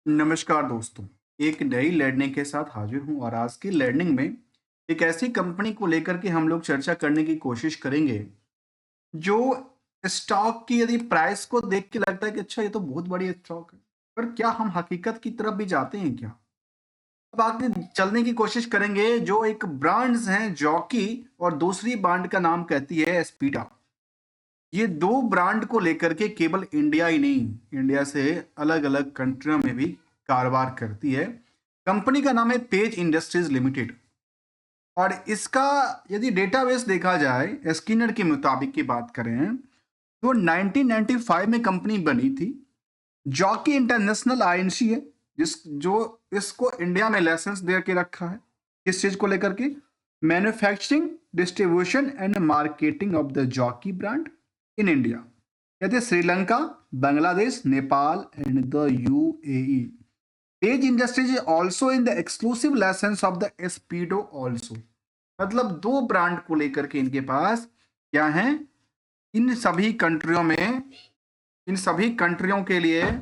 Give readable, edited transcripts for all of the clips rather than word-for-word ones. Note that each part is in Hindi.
नमस्कार दोस्तों। एक नई लर्निंग के साथ हाजिर हूं और आज की लर्निंग में एक ऐसी कंपनी को लेकर के हम लोग चर्चा करने की कोशिश करेंगे जो स्टॉक की यदि प्राइस को देख के लगता है कि अच्छा ये तो बहुत बड़ी स्टॉक है, पर क्या हम हकीकत की तरफ भी जाते हैं क्या? अब आगे चलने की कोशिश करेंगे। जो एक ब्रांड्स हैं जॉकी और दूसरी ब्रांड का नाम कहती है स्पीडा। ये दो ब्रांड को लेकर के केवल इंडिया ही नहीं, इंडिया से अलग अलग कंट्रियों में भी कारोबार करती है। कंपनी का नाम है पेज इंडस्ट्रीज लिमिटेड और इसका यदि डेटाबेस देखा जाए, स्किनर के मुताबिक की बात करें तो 1995 में कंपनी बनी थी। जॉकी इंटरनेशनल आईएनसी है जिस जो इसको इंडिया में लाइसेंस दे के रखा है। किस चीज को लेकर के? Manufacturing, distribution and marketing of the Jockey brand in India. कहते हैं Sri Lanka, Bangladesh, Nepal and the UAE. Page Industries is also in the exclusive licence of the Speedo also. मतलब दो ब्रांड को लेकर के इनके पास क्या है, इन सभी कंट्रियों में, इन सभी कंट्रियों के लिए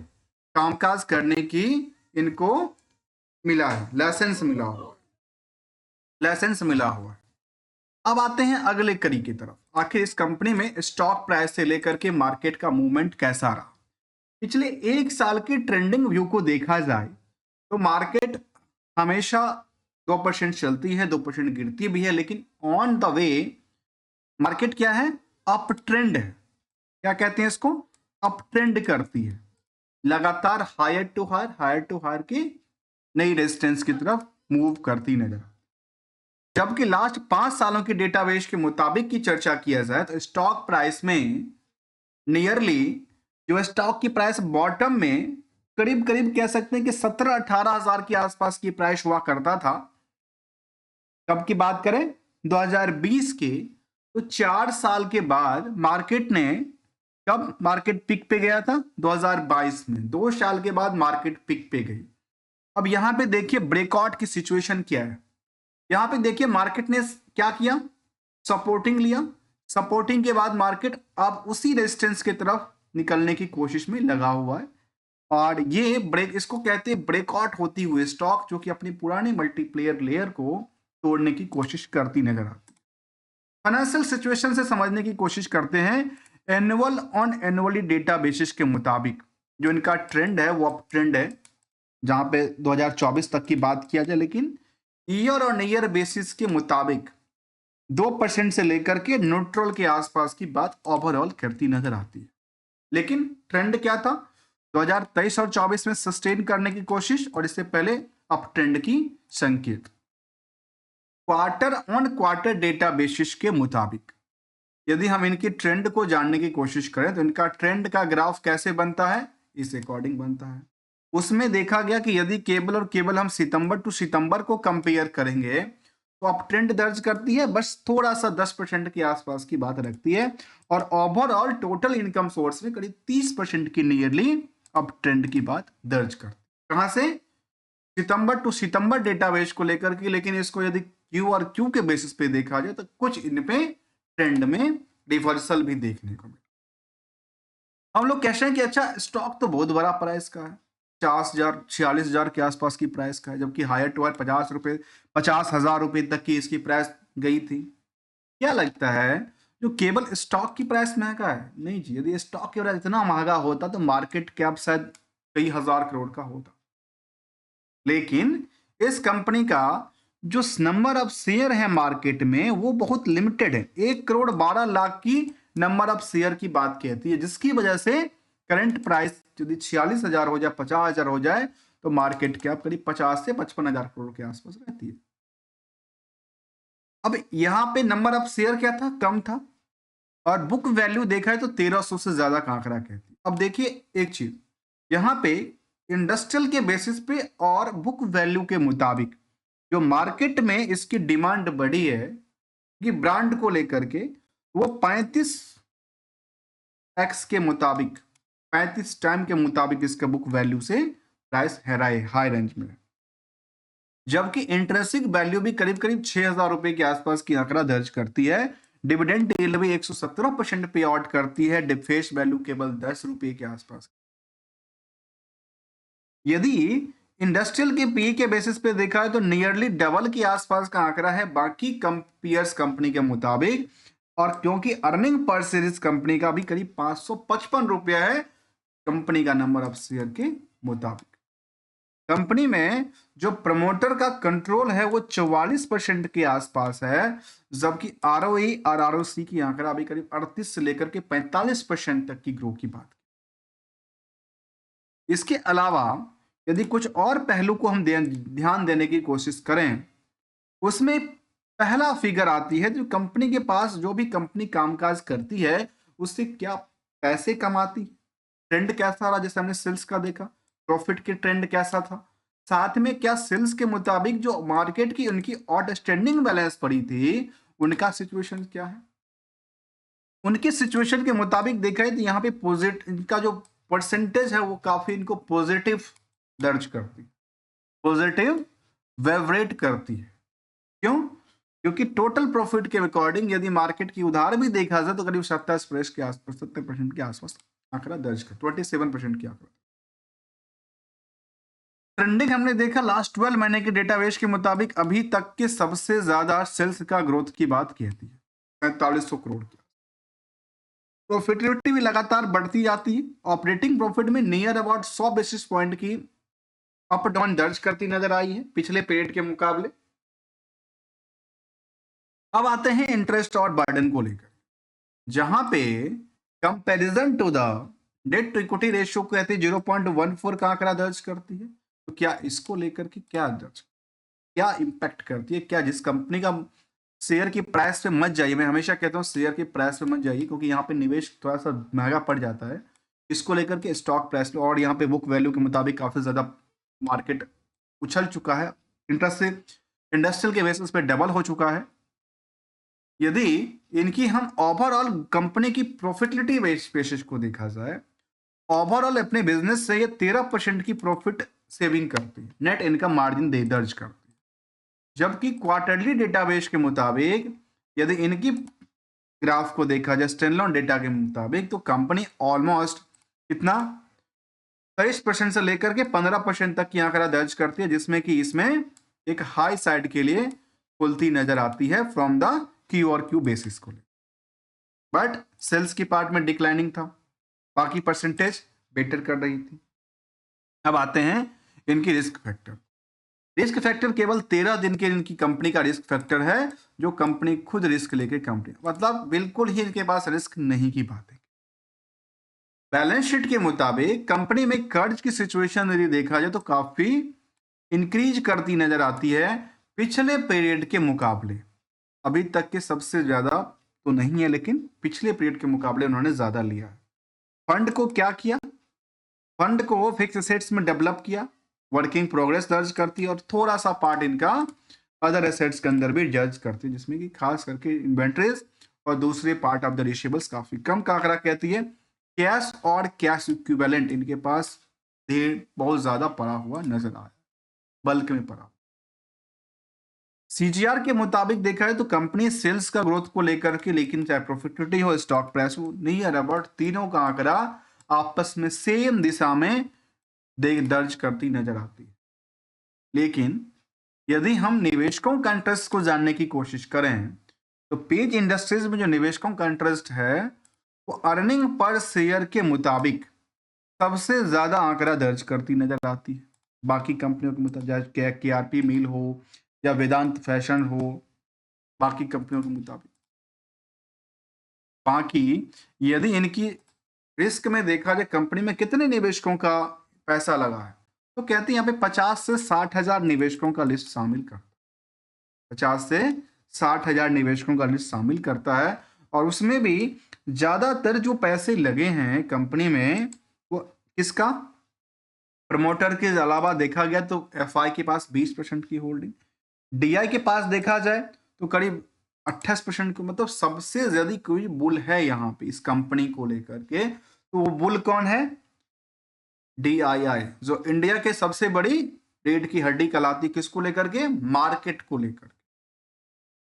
कामकाज करने की इनको मिला है, लाइसेंस मिला हुआ, लाइसेंस मिला हुआ है। अब आते हैं अगले कड़ी की तरफ। आखिर इस कंपनी में स्टॉक प्राइस से लेकर के मार्केट का मूवमेंट कैसा रहा? पिछले एक साल की ट्रेंडिंग व्यू को देखा जाए तो मार्केट हमेशा 2% चलती है, 2% गिरती भी है, लेकिन ऑन द वे मार्केट क्या है? अप ट्रेंड है। क्या कहते हैं इसको? अप ट्रेंड करती है, लगातार हायर टू हायर की नई रेजिस्टेंस की तरफ मूव करती नजर। जबकि लास्ट 5 सालों के डेटाबेस के मुताबिक की चर्चा किया जाए तो स्टॉक प्राइस में नियरली, जो स्टॉक की प्राइस बॉटम में करीब करीब कह सकते हैं कि 17-18 हजार के आसपास की प्राइस हुआ करता था। कब की बात करें? 2020 के। तो 4 साल के बाद मार्केट ने, कब मार्केट पिक पे गया था? 2022 में। 2 साल के बाद मार्केट पिक पे गई। अब यहां पे देखिए ब्रेकआउट की सिचुएशन क्या है। यहां पे देखिए मार्केट ने क्या किया? सपोर्टिंग लिया। सपोर्टिंग के बाद मार्केट अब उसी रेजिस्टेंस की तरफ निकलने की कोशिश में लगा हुआ है और ये ब्रेक, इसको कहते हैं ब्रेकआउट होती हुई स्टॉक, जो कि अपनी पुराने मल्टीप्लेयर लेयर को तोड़ने की कोशिश करती नजर आती है। फाइनेंशियल सिचुएशन से समझने की कोशिश करते हैं। Annual on annually data basis के मुताबिक जो इनका ट्रेंड है वो अप ट्रेंड है, जहां पे 2024 तक की बात किया जाए, लेकिन ईयर ऑन ईयर बेसिस के मुताबिक 2% से लेकर के न्यूट्रल के आसपास की बात ओवरऑल करती नजर आती है। लेकिन ट्रेंड क्या था? 2023 और 24 में सस्टेन करने की कोशिश और इससे पहले अप ट्रेंड की संकेत। Quarter on quarter data basis के मुताबिक यदि हम इनकी ट्रेंड को जानने की कोशिश करें तो इनका ट्रेंड का ग्राफ कैसे बनता है? इस अकॉर्डिंग बनता है। उसमें देखा गया कि यदि केवल और केवल हम सितंबर टू सितंबर को कंपेयर करेंगे तो अप ट्रेंड दर्ज करती है, बस थोड़ा सा 10% के आसपास की बात रखती है और ओवरऑल टोटल इनकम सोर्स में करीब 30% की नियरली अप ट्रेंड की बात दर्ज करती है। कहां से? सितंबर टू सितंबर डेटाबेस को लेकर के। लेकिन इसको यदि क्यू और क्यू के बेसिस पे देखा जाए तो कुछ इन पे ट्रेंड में रिवर्सल भी देखने को मिला। हम लोग कहते हैं कि अच्छा स्टॉक तो बहुत बड़ा प्राइस का है, 50,000 46,000 के आसपास की प्राइस का है, जबकि हायर टू हायर 50 रुपए, 50,000 रुपए तक की इसकी प्राइस गई थी। क्या लगता है जो केवल स्टॉक की प्राइस महंगा है? नहीं जी, यदि स्टॉक की प्राइस इतना महंगा होता तो मार्केट कैप शायद कई हजार करोड़ का होता। लेकिन इस कंपनी का जो नंबर ऑफ शेयर है मार्केट में वो बहुत लिमिटेड है। 1,12,00,000 की नंबर ऑफ शेयर की बात कहती है, जिसकी वजह से करंट प्राइस यदि 46,000 हो जाए, 50,000 हो जाए तो मार्केट कैप करीब 50 से 55,000 करोड़ के आसपास रहती है। अब यहां पे नंबर ऑफ शेयर क्या था? कम था। और बुक वैल्यू देखा है तो 1300 से ज्यादा का आंकड़ा कहती है। अब देखिए एक चीज यहां पे, इंडस्ट्रियल के बेसिस पे और बुक वैल्यू के मुताबिक जो मार्केट में इसकी डिमांड बढ़ी है कि ब्रांड को लेकर के, वो 35x के मुताबिक, 35 टाइम के मुताबिक इसका बुक वैल्यू से प्राइस हाई रेंज में है। जबकि इंट्रेंसिक वैल्यू भी करीब करीब 6,000 रुपए के आसपास की आंकड़ा दर्ज करती है। डिविडेंड यील्ड भी 117% पे आउट करती है। फेस वैल्यू केवल 10 रुपए के आसपास। यदि इंडस्ट्रियल के पी के बेसिस पे देखा है तो नियरली डबल के आसपास का आंकड़ा है बाकी पीयर्स कंपनी के मुताबिक, और क्योंकि अर्निंग पर सीरीज कंपनी का भी करीब 555 रुपया है कंपनी का नंबर ऑफ शेयर के मुताबिक। कंपनी में जो प्रमोटर का कंट्रोल है वो 44% के आसपास है, जबकि आरओई और आरओसी की आंकड़ा अभी करीब 38 से लेकर के 45% तक की ग्रो की बात। इसके अलावा यदि कुछ और पहलू को हम ध्यान देने की कोशिश करें, उसमें पहला फिगर आती है जो कंपनी के पास जो भी कंपनी कामकाज करती है उससे क्या पैसे कमाती, ट्रेंड कैसा रहा, जैसे हमने सेल्स का देखा, प्रॉफिट के ट्रेंड कैसा था, साथ में क्या सेल्स के मुताबिक जो मार्केट की उनकी आउटस्टैंडिंग बैलेंस पड़ी थी उनका सिचुएशन क्या है। उनकी सिचुएशन के मुताबिक देखा है तो यहाँ पे पॉजिटिव इनका जो परसेंटेज है वो काफी इनको पॉजिटिव दर्ज करती है, पॉजिटिव वेवरेट करती है। क्यों? क्योंकि टोटल प्रॉफिट के अकॉर्डिंग यदि मार्केट की उधार भी देखा जाए तो करीब 70% के आसपास 70% के आसपास आंकड़ा दर्ज कर 27% की आंकड़ा। ट्रेंडिंग हमने देखा लास्ट 12 महीने के डेटाबेस के मुताबिक अभी तक के सबसे ज्यादा सेल्स का ग्रोथ की बात कहती है 4500 करोड़ की। प्रॉफिटेबिलिटी भी लगातार बढ़ती जाती है, ऑपरेटिंग प्रॉफिट में नियर अबाउट 100 बेसिस पॉइंट की अप डाउन दर्ज करती नजर आई है पिछले पीरियड के मुकाबले। अब आते हैं इंटरेस्ट और बर्डन को लेकर, जहां पे comparison to the debt to equity ratio कहते हैं 0.14 का आंकड़ा दर्ज करती है। तो क्या इसको लेकर के क्या इंपैक्ट करती है, क्या जिस कंपनी का शेयर की प्राइस पे मत जाइए, मैं हमेशा कहता हूँ शेयर की प्राइस पे मत जाइए क्योंकि यहाँ पे निवेश थोड़ा सा महंगा पड़ जाता है, इसको लेकर के स्टॉक प्राइस पे, और यहाँ पे बुक वैल्यू के मुताबिक काफी ज्यादा मार्केट उछल चुका है, इंटरेस्ट से इंडस्ट्रियल के बेसिस पे डबल हो चुका है। यदि इनकी हम ओवरऑल कंपनी की प्रॉफिटेबिलिटी बेसिस को देखा जाए, ओवरऑल अपने बिजनेस से ये 13% की प्रॉफिट सेविंग करती है, नेट इनकम मार्जिन दर्ज करती है। जबकि क्वार्टरली डेटाबेस के मुताबिक यदि इनकी ग्राफ को देखा जाए स्टैंडअलोन डेटा के मुताबिक तो कंपनी ऑलमोस्ट कितना 23% से लेकर के 15% तक की आंकड़ा दर्ज करती है, जिसमें कि इसमें एक हाई साइड के लिए खुलती नजर आती है फ्रॉम द क्यू और क्यू बेसिस को, बट सेल्स की पार्ट में डिक्लाइनिंग था, बाकी परसेंटेज बेटर कर रही थी। अब आते हैं इनकी रिस्क फैक्टर। रिस्क फैक्टर केवल 13 दिन के इनकी कंपनी का रिस्क फैक्टर है, जो कंपनी खुद रिस्क लेके कंपनी, मतलब बिल्कुल ही इनके पास रिस्क नहीं की बात है। बैलेंस शीट के मुताबिक कंपनी में कर्ज की सिचुएशन यदि देखा जाए तो काफी इंक्रीज करती नजर आती है पिछले पीरियड के मुकाबले। अभी तक के सबसे ज्यादा तो नहीं है लेकिन पिछले पीरियड के मुकाबले उन्होंने ज्यादा लिया है। फंड को क्या किया, फंड को फिक्स एसेट्स में डेवलप किया, वर्किंग प्रोग्रेस दर्ज करती है, और थोड़ा सा पार्ट इनका अदर एसेट्स के अंदर भी दर्ज करती है, जिसमें कि खास करके इन्वेंट्रीज और दूसरे पार्ट ऑफ द रिसीवेबल्स काफी कम का आंकड़ा कहती है। कैश और कैश इक्विवेलेंट इनके पास बहुत ज्यादा पड़ा हुआ नजर आया, बल्क में पड़ा। सीजीआर के मुताबिक देखा है तो कंपनी सेल्स का ग्रोथ को लेकर के, लेकिन चाहे प्रॉफिटेबिलिटी हो स्टॉक प्राइस हो, नहीं है अबाउट तीनों का आंकड़ा आपस में सेम दिशा में दर्ज करती नजर आती है। लेकिन यदि हम निवेशकों का इंटरेस्ट को जानने की कोशिश करें तो पेज इंडस्ट्रीज में जो निवेशकों का इंटरेस्ट है वो अर्निंग पर शेयर के मुताबिक सबसे ज्यादा आंकड़ा दर्ज करती नजर आती है बाकी कंपनियों के मुताबिक, केआरपी मिल हो या वेदांत फैशन हो, बाकी कंपनियों के मुताबिक। बाकी यदि इनकी रिस्क में देखा जाए कंपनी में कितने निवेशकों का पैसा लगा है तो कहते हैं यहाँ पे 50 से 60 हजार निवेशकों का लिस्ट शामिल करता है, 50 से 60 हजार निवेशकों का लिस्ट शामिल करता है, और उसमें भी ज्यादातर जो पैसे लगे हैं कंपनी में वो किसका, प्रमोटर के अलावा देखा गया तो एफआई के पास 20% की होल्डिंग, डीआई के पास देखा जाए तो करीब 28% को, मतलब सबसे ज्यादा कोई बुल है यहाँ पे इस कंपनी को लेकर के, तो वो बुल कौन है, डीआईआई, जो इंडिया के सबसे बड़ी रीढ़ की हड्डी कहलाती, किसको लेकर के, मार्केट को लेकर।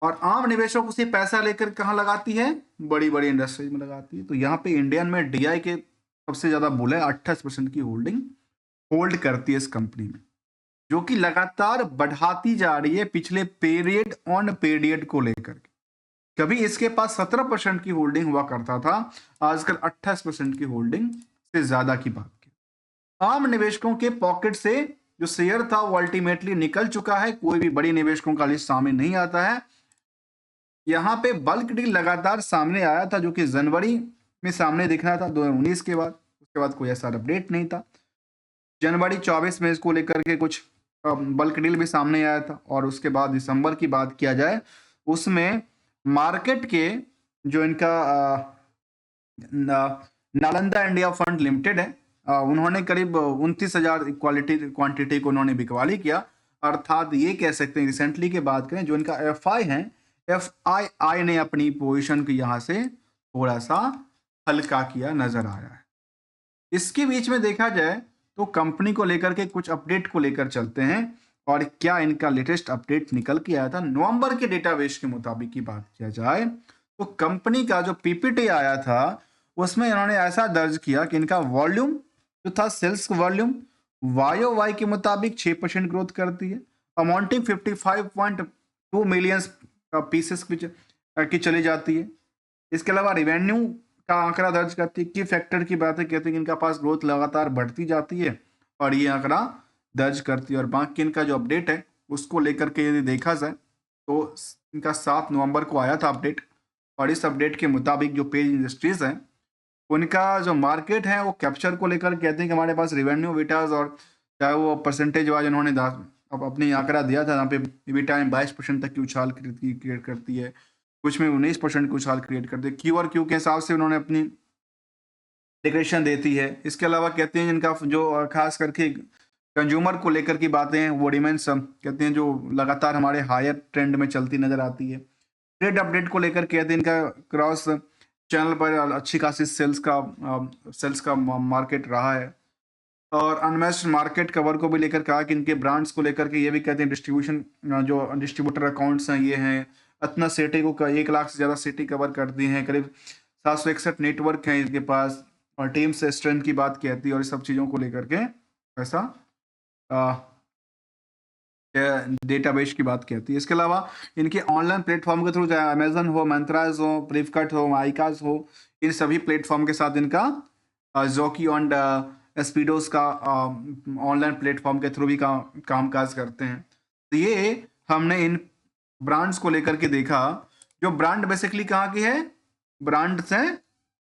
और आम निवेशकों से पैसा लेकर कहाँ लगाती है, बड़ी बड़ी इंडस्ट्रीज में लगाती है। तो यहाँ पे इंडियन में डीआई के सबसे ज्यादा बुल है 28% की होल्डिंग, होल्ड करती है इस कंपनी में, जो कि लगातार बढ़ाती जा रही है पिछले पीरियड ऑन पीरियड को लेकर के। कभी इसके पास 17% की होल्डिंग हुआ करता था, आजकल 28% की होल्डिंग से ज्यादा की बात की। आम निवेशकों के पॉकेट से जो शेयर था वो अल्टीमेटली निकल चुका है, कोई भी बड़ी निवेशकों का लिस्ट सामने नहीं आता है। यहाँ पे बल्क डील लगातार सामने आया था, जो कि जनवरी में सामने दिख रहा था 2019 के बाद, उसके बाद कोई ऐसा अपडेट नहीं था। जनवरी 24 में इसको लेकर के कुछ बल्क डील भी सामने आया था, और उसके बाद दिसंबर की बात किया जाए उसमें मार्केट के जो इनका नालंदा इंडिया फंड लिमिटेड है, उन्होंने करीब 29,000 क्वांटिटी को उन्होंने बिकवाली किया। अर्थात ये कह सकते हैं रिसेंटली की बात करें, जो इनका एफआई है, एफआईआई ने अपनी पोजीशन को यहाँ से थोड़ा सा हल्का किया नजर आया है। इसके बीच में देखा जाए तो कंपनी को लेकर के कुछ अपडेट को लेकर चलते हैं, और क्या इनका लेटेस्ट अपडेट निकल के आया था नवंबर के डेटाबेस के मुताबिक की बात किया जाए तो कंपनी का जो पीपीटी आया था उसमें इन्होंने ऐसा दर्ज किया कि इनका वॉल्यूम जो था, सेल्स वॉल्यूम वायो वाई के मुताबिक 6% ग्रोथ करती है, अमाउंटिंग 55.2 मिलियन पीसेस की चली जाती है। इसके अलावा रिवेन्यू का आंकड़ा दर्ज करती है। की फैक्टर की बातें कहते हैं कि इनका पास ग्रोथ लगातार बढ़ती जाती है और ये आंकड़ा दर्ज करती है। और बाकी इनका जो अपडेट है उसको लेकर के यदि देखा जाए तो इनका 7 नवंबर को आया था अपडेट, और इस अपडेट के मुताबिक जो पेज इंडस्ट्रीज है उनका जो मार्केट है वो कैप्चर को लेकर कहते हैं कि हमारे पास रिवेन्यू विटाज, और चाहे वो परसेंटेज वाइज उन्होंने अब अपनी आंकड़ा दिया था, यहाँ पे विटा में 22% तक की उछाल क्रिएट करती है, कुछ में 19% की उछाल क्रिएट करती है। क्यू और क्यू के हिसाब से उन्होंने अपनी डिक्रेशन देती है। इसके अलावा कहते हैं जिनका जो खास करके कंज्यूमर को लेकर की बातें हैं वो रिमेंस कहते हैं जो लगातार हमारे हायर ट्रेंड में चलती नजर आती है। ट्रेड अपडेट को लेकर कहते हैं इनका क्रॉस चैनल पर अच्छी खासी सेल्स का मार्केट रहा है। और अनमेस्ड मार्केट कवर को भी लेकर कहा कि इनके ब्रांड्स को लेकर के ये भी कहते हैं डिस्ट्रीब्यूशन जो डिस्ट्रीब्यूटर अकाउंट्स हैं ये हैं, इतना सिटी को 1 लाख से ज़्यादा सिटी कवर करती हैं, करीब 761 नेटवर्क हैं इनके पास, और टीम से स्ट्रेंथ की बात कहती है, और इस सब चीज़ों को लेकर के ऐसा डेटाबेस की बात कहती है। इसके अलावा इनके ऑनलाइन प्लेटफॉर्म के थ्रू, चाहे अमेजन हो, मंत्राज हो, फ्लिपकार्ट हो, माइकास हो, इन सभी प्लेटफॉर्म के साथ इनका जोकी और स्पीडोस का ऑनलाइन प्लेटफॉर्म के थ्रू भी कामकाज करते हैं। तो ये हमने इन ब्रांड्स को लेकर के देखा। जो ब्रांड बेसिकली कहाँ की है, ब्रांड्स हैं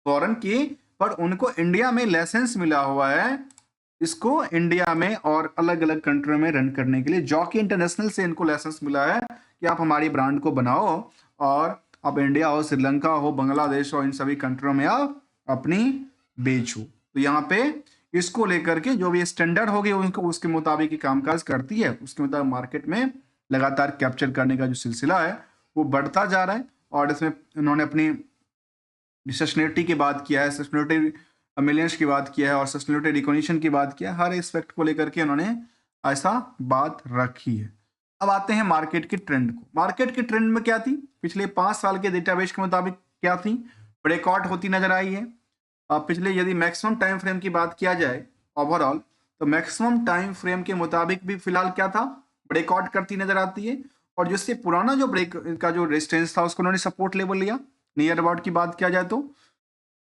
फॉरेन की, पर उनको इंडिया में लाइसेंस मिला हुआ है इसको इंडिया में और अलग अलग कंट्रियों में रन करने के लिए। जॉकी इंटरनेशनल से इनको लाइसेंस मिला है कि आप हमारी ब्रांड को बनाओ और आप इंडिया हो, श्रीलंका हो, बांग्लादेश हो, इन सभी कंट्रियों में आप अपनी बेचो। तो यहाँ पे इसको लेकर के जो भी स्टैंडर्ड होगी उनको उसके मुताबिक ही कामकाज करती है, उसके मुताबिक मार्केट में लगातार कैप्चर करने का जो सिलसिला है वो बढ़ता जा रहा है। और इसमें उन्होंने अपनी सस्टेनेबिलिटी की बात किया है, सस्टेनेबिलिटी मिलियंस की बात किया है, और सस्टेनेबिलिटी रिकॉग्निशन की बात किया है। हर एस्पेक्ट को लेकर के उन्होंने ऐसा बात रखी है। अब आते हैं मार्केट के ट्रेंड को। मार्केट के ट्रेंड में क्या थी, पिछले 5 साल के डेटाबेस के मुताबिक क्या थी, ब्रेकआउट होती नजर आई है। अब पिछले यदि मैक्सिमम टाइम फ्रेम की बात किया जाए ओवरऑल, तो मैक्सिमम टाइम फ्रेम के मुताबिक भी फिलहाल क्या था, ब्रेकआउट करती नजर आती है। और जिससे पुराना जो ब्रेक का जो रेजिस्टेंस था उसको उन्होंने सपोर्ट लेवल लिया। नियर अबाउट की बात किया जाए तो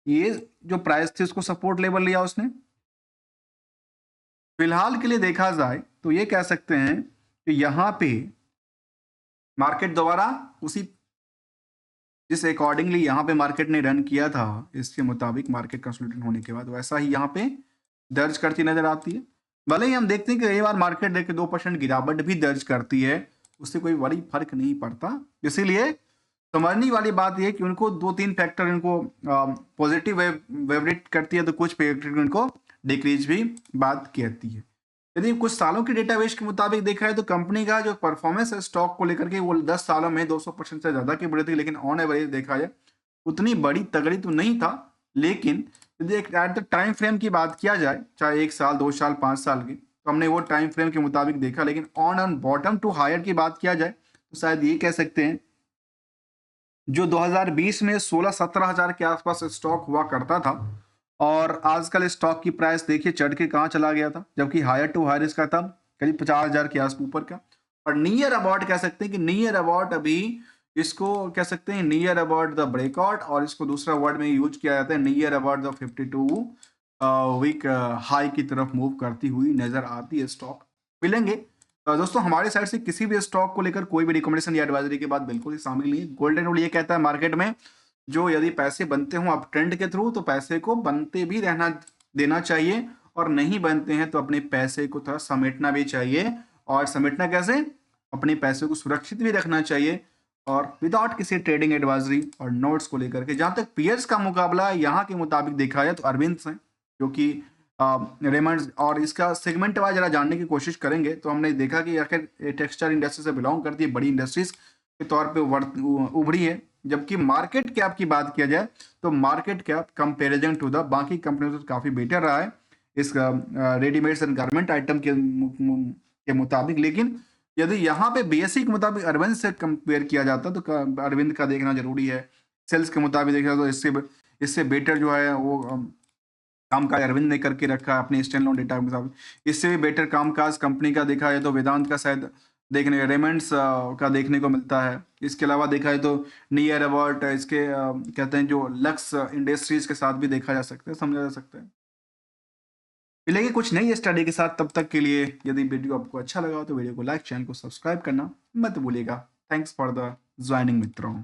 ये जो प्राइस थी उसको सपोर्ट लेवल लिया उसने। फिलहाल के लिए देखा जाए तो ये कह सकते हैं कि यहाँ पे मार्केट दोबारा उसी जिस अकॉर्डिंगली यहाँ पे मार्केट ने रन किया था इसके मुताबिक मार्केट कंसोलिडेट होने के बाद वैसा ही यहाँ पे दर्ज करती नजर आती है। भले ही हम देखते हैं कि कई बार मार्केट देख के 2% गिरावट भी दर्ज करती है, उससे कोई बड़ी फर्क नहीं पड़ता। इसीलिए समझने वाली बात यह कि उनको 2-3 फैक्टर इनको पॉजिटिव वेवरेट करती है, तो कुछ फैक्टर उनको डिक्रीज भी बात कहती है। यदि कुछ सालों के डेटाबेस के मुताबिक देखा है तो कंपनी का जो परफॉर्मेंस है स्टॉक को लेकर के वो 10 सालों में 200% से ज्यादा की बढ़ी थी, लेकिन ऑन एवरेज देखा जाए उतनी बड़ी तगड़ी तो नहीं था। लेकिन यदि एक एट द टाइम फ्रेम की बात किया जाए, चाहे 1 साल, 2 साल, 5 साल की, तो हमने वो टाइम फ्रेम के मुताबिक देखा। लेकिन ऑन बॉटम टू हायर की बात किया जाए तो शायद ये कह सकते हैं जो 2020 में 16-17 हजार के आसपास स्टॉक हुआ करता था, और आजकल स्टॉक की प्राइस देखिए चढ़ के कहाँ चला गया था, जबकि हायर टू हायर इसका था करीब 50,000 के आस ऊपर का। और नियर अबाउट कह सकते हैं कि नियर अबाउट अभी इसको कह सकते हैं नियर अबाउट द ब्रेकआउट, और इसको दूसरा वर्ड में यूज किया जाता है near about the 52 week high की तरफ मूव करती हुई नजर आती है स्टॉक मिलेंगे। दोस्तों हमारे साइड से किसी भी स्टॉक को लेकर कोई भी रिकमेंडेशन या एडवाइजरी के बाद बिल्कुल ही शामिल नहीं है। गोल्डन रूल ये कहता है मार्केट में जो यदि पैसे बनते हों अप ट्रेंड के थ्रू तो पैसे को बनते भी रहना देना चाहिए, और नहीं बनते हैं तो अपने पैसे को थोड़ा समेटना भी चाहिए। और समेटना कैसे? अपने पैसे को सुरक्षित भी रखना चाहिए और विदाउट किसी ट्रेडिंग एडवाइजरी और नोट्स को लेकर के। जहां तक पीयर्स का मुकाबला यहाँ के मुताबिक देखा जाए तो अरविंद है, जो कि रेमंड्स, और इसका सेगमेंट वाइज जरा जानने की कोशिश करेंगे तो हमने देखा कि आखिर टेक्सटाइल इंडस्ट्री से बिलोंग करती है, बड़ी इंडस्ट्रीज के तौर पे उभरी है। जबकि मार्केट कैप की बात किया जाए तो market cap comparison to the बाकी कंपनियों से काफी बेटर रहा है इस रेडीमेड्स एंड गारमेंट आइटम के मुताबिक। लेकिन यदि यहाँ पे बीएससी के मुताबिक अरविंद से कंपेयर किया जाता तो अरविंद का देखना जरूरी है। सेल्स के मुताबिक देखा तो इससे बेटर जो है वो कामकाज अरविंद ने करके रखा है अपने स्टैंड लोन डेटा के मुताबिक। इससे भी बेटर कामकाज कंपनी का देखा है तो वेदांत का शायद देखने रेमंड्स का देखने को मिलता है। इसके अलावा देखा है तो नियर अबाउट इसके कहते हैं जो लक्स इंडस्ट्रीज के साथ भी देखा जा सकता है, समझा जा सकता है। मिलेंगे कुछ नई स्टडी के साथ, तब तक के लिए यदि वीडियो आपको अच्छा लगा हो तो वीडियो को लाइक, चैनल को सब्सक्राइब करना मत भूलिएगा। थैंक्स फॉर द ज्वाइनिंग मित्रों।